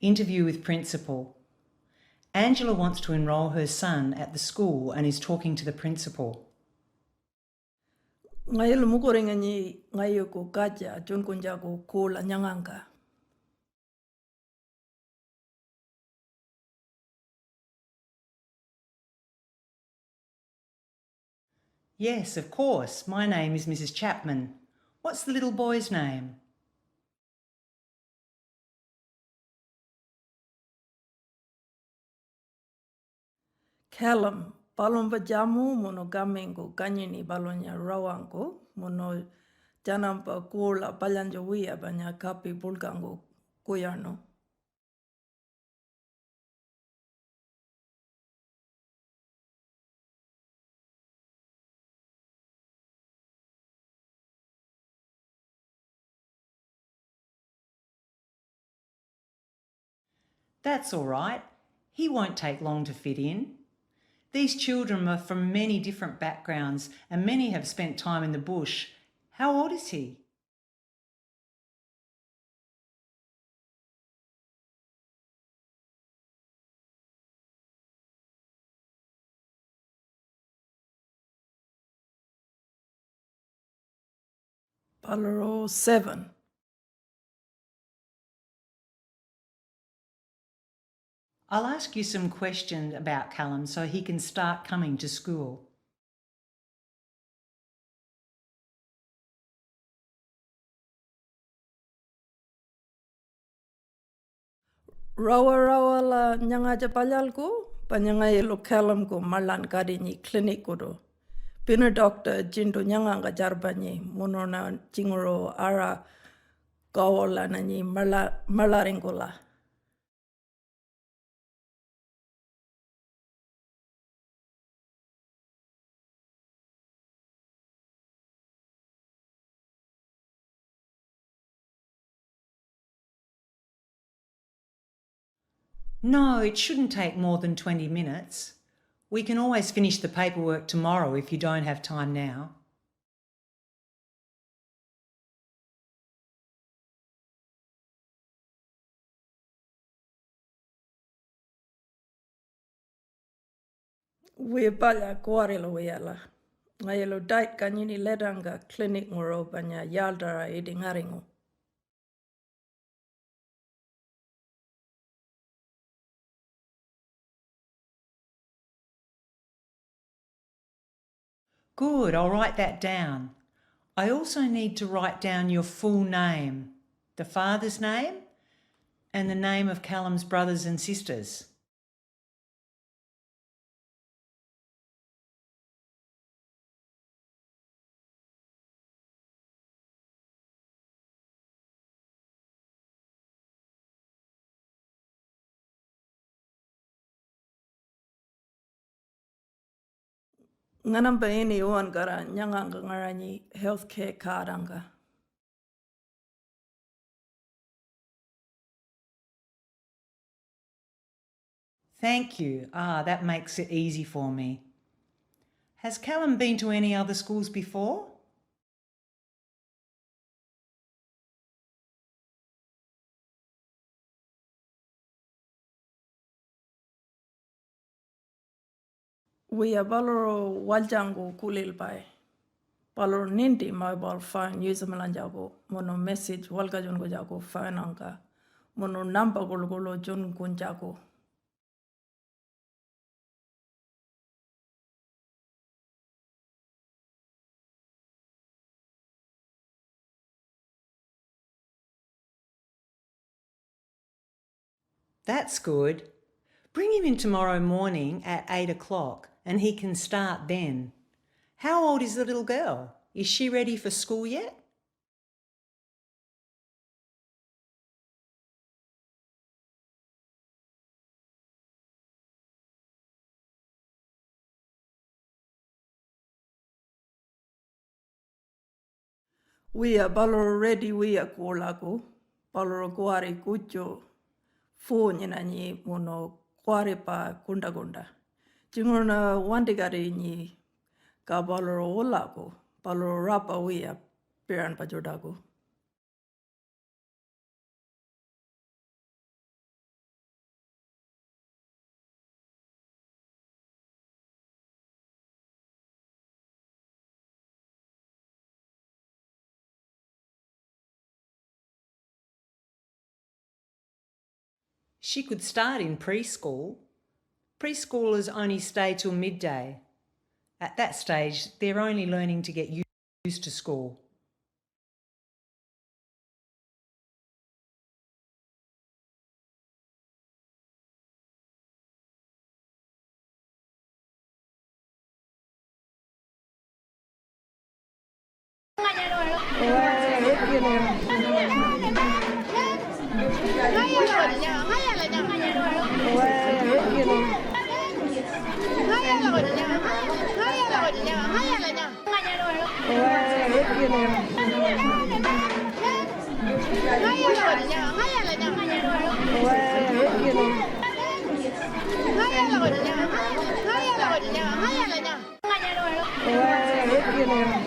Interview with principal. Angela wants to enrol her son at the school and is talking to the principal. Ngayon lumukuring ni ngayon ko kaja John kunja ko kula nyanganga. Yes, of course. My name is Mrs. Chapman. What's the little boy's name? Callum, balon bajamu mono gamengo kanyini balonya rawango mono janampa kula balanjo wia banya kapi bulgango kuyano. That's all right. He won't take long to fit in. These children are from many different backgrounds and many have spent time in the bush. How old is he? Baloro 7. I'll ask you some questions about Callum so he can start coming to school. Rawa la nyangaja palyal ko panyangay lo Callum ko malan kadi ni klinik ko do. Pino doctor jinto nyanganga jarbanye mono na jingoro ara kawala na ni malaringola. No, it shouldn't take more than 20 minutes. We can always finish the paperwork tomorrow if you don't have time now. We bala kuarilo wala. Ngayelo diet kanyini ledanga klinik ngoro banya yaldara edingaringo. Good, I'll write that down. I also need to write down your full name, the father's name, and the name of Callum's brothers and sisters. Nganamba ini uan gara nyanganga ngarani healthcare cardanga. Thank you. That makes it easy for me. Has Callum been to any other schools before? We are baloro waljango kulil pai. Baloro nindi mobile phone use malanjago mono message walga jongo jago phone anka mono number golo jon kunjago. That's good. Bring him in tomorrow morning at 8 o'clock and he can start then. How old is the little girl? Is she ready for school yet? We are baloro ready we are kolago. Baloro guari kucho. Phone ni mono guari pa gunda. Jingona wandigari ni ka baloro ola ko baloro rapa wia piran pajodago. She could start in preschool. Preschoolers only stay till midday. At that stage, they're only learning to get used to school.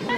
Hai